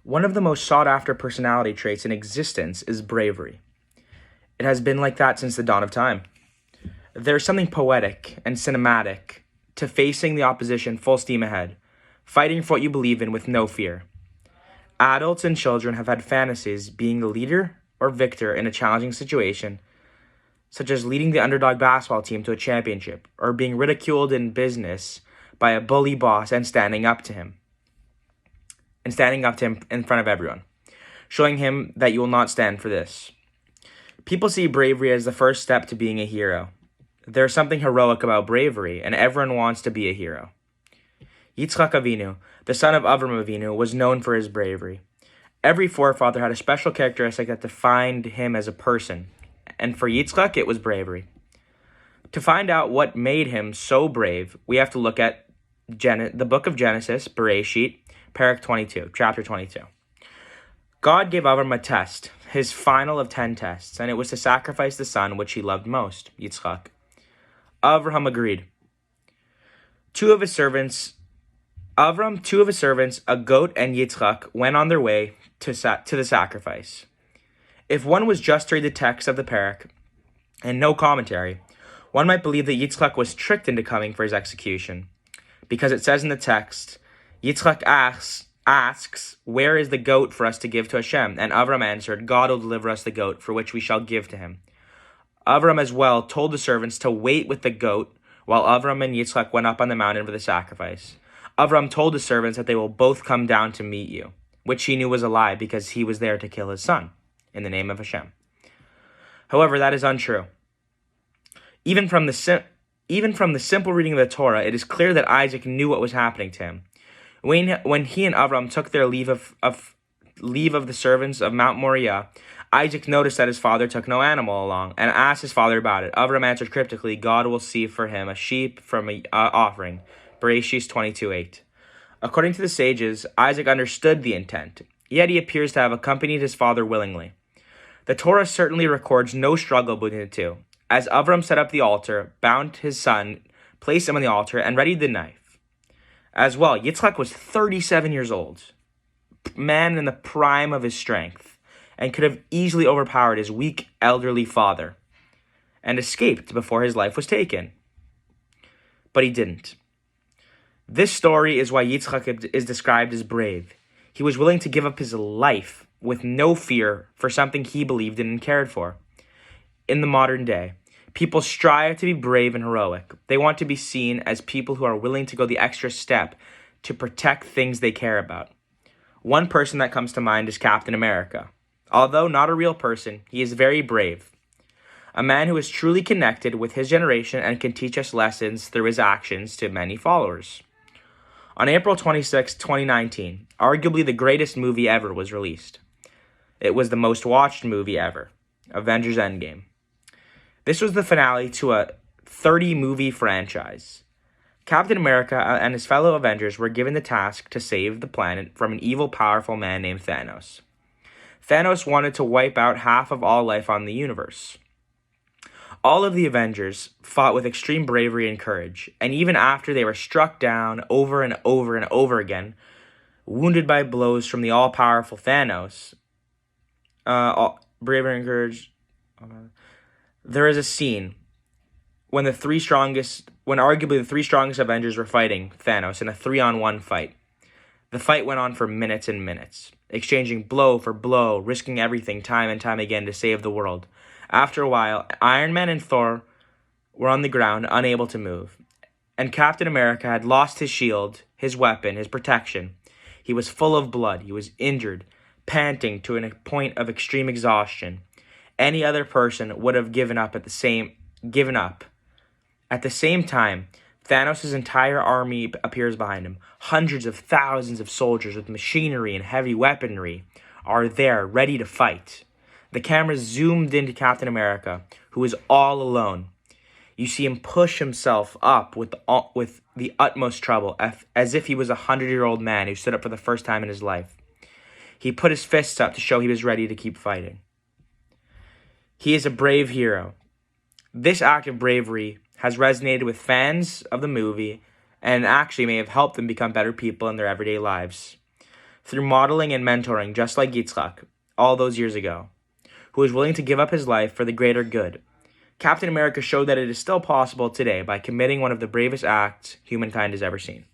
One of the most sought-after personality traits in existence is bravery. It has been like that since the dawn of time. There's something poetic and cinematic to facing the opposition full steam ahead, fighting for what you believe in with no fear. Adults and children have had fantasies being the leader or victor in a challenging situation, such as leading the underdog basketball team to a championship, or being ridiculed in business by a bully boss and standing up to him in front of everyone, showing him that you will not stand for this. People see bravery as the first step to being a hero. There's something heroic about bravery, and everyone wants to be a hero. Yitzchak Avinu, the son of Avram Avinu, was known for his bravery. Every forefather had a special characteristic that defined him as a person, and for Yitzchak, it was bravery. To find out what made him so brave, we have to look at the book of Genesis, Bereshit, Parak 22, chapter 22. God gave Avram a test, his final of 10 tests, and it was to sacrifice the son which he loved most, Yitzchak. Avraham agreed. Two of his servants, a goat and Yitzchak, went on their way to the sacrifice. If one was just to read the text of the parak and no commentary, one might believe that Yitzchak was tricked into coming for his execution, because it says in the text, Yitzchak asks, "Where is the goat for us to give to Hashem?" And Avram answered, "God will deliver us the goat, for which we shall give to him." Avram as well told the servants to wait with the goat while Avram and Yitzchak went up on the mountain for the sacrifice. Avram told the servants that they will both come down to meet you, which he knew was a lie because he was there to kill his son in the name of Hashem. However, that is untrue. Even from the simple reading of the Torah, it is clear that Isaac knew what was happening to him. When he and Avram took their leave of the servants of Mount Moriah, Isaac noticed that his father took no animal along and asked his father about it. Avram answered cryptically, "God will see for him a sheep from an offering." Bereshit 22:8. According to the sages, Isaac understood the intent, yet he appears to have accompanied his father willingly. The Torah certainly records no struggle between the two, as Avram set up the altar, bound his son, placed him on the altar, and readied the knife. As well, Yitzchak was 37 years old, man in the prime of his strength, and could have easily overpowered his weak, elderly father, and escaped before his life was taken. But he didn't. This story is why Yitzchak is described as brave. He was willing to give up his life with no fear for something he believed in and cared for. In the modern day, people strive to be brave and heroic. They want to be seen as people who are willing to go the extra step to protect things they care about. One person that comes to mind is Captain America. Although not a real person, he is very brave. A man who is truly connected with his generation and can teach us lessons through his actions to many followers. On April 26, 2019, arguably the greatest movie ever was released. It was the most watched movie ever, Avengers Endgame. This was the finale to a 30-movie franchise. Captain America and his fellow Avengers were given the task to save the planet from an evil, powerful man named Thanos. Thanos wanted to wipe out half of all life on the universe. All of the Avengers fought with extreme bravery and courage, and even after they were struck down over and over and over again, wounded by blows from the all-powerful Thanos, bravery and courage... There is a scene when arguably the three strongest Avengers were fighting Thanos in a 3-on-1 fight. The fight went on for minutes and minutes, exchanging blow for blow, risking everything time and time again to save the world. After a while, Iron Man and Thor were on the ground, unable to move, and Captain America had lost his shield, his weapon, his protection. He was full of blood. He was injured, panting to a point of extreme exhaustion. Any other person would have given up. At the same time, Thanos' entire army appears behind him. Hundreds of thousands of soldiers with machinery and heavy weaponry are there, ready to fight. The camera zoomed into Captain America, who is all alone. You see him push himself up with the utmost trouble, as if he was a 100-year-old man who stood up for the first time in his life. He put his fists up to show he was ready to keep fighting. He is a brave hero. This act of bravery has resonated with fans of the movie and actually may have helped them become better people in their everyday lives. through modeling and mentoring, just like Yitzchak, all those years ago, who was willing to give up his life for the greater good. Captain America showed that it is still possible today by committing one of the bravest acts humankind has ever seen.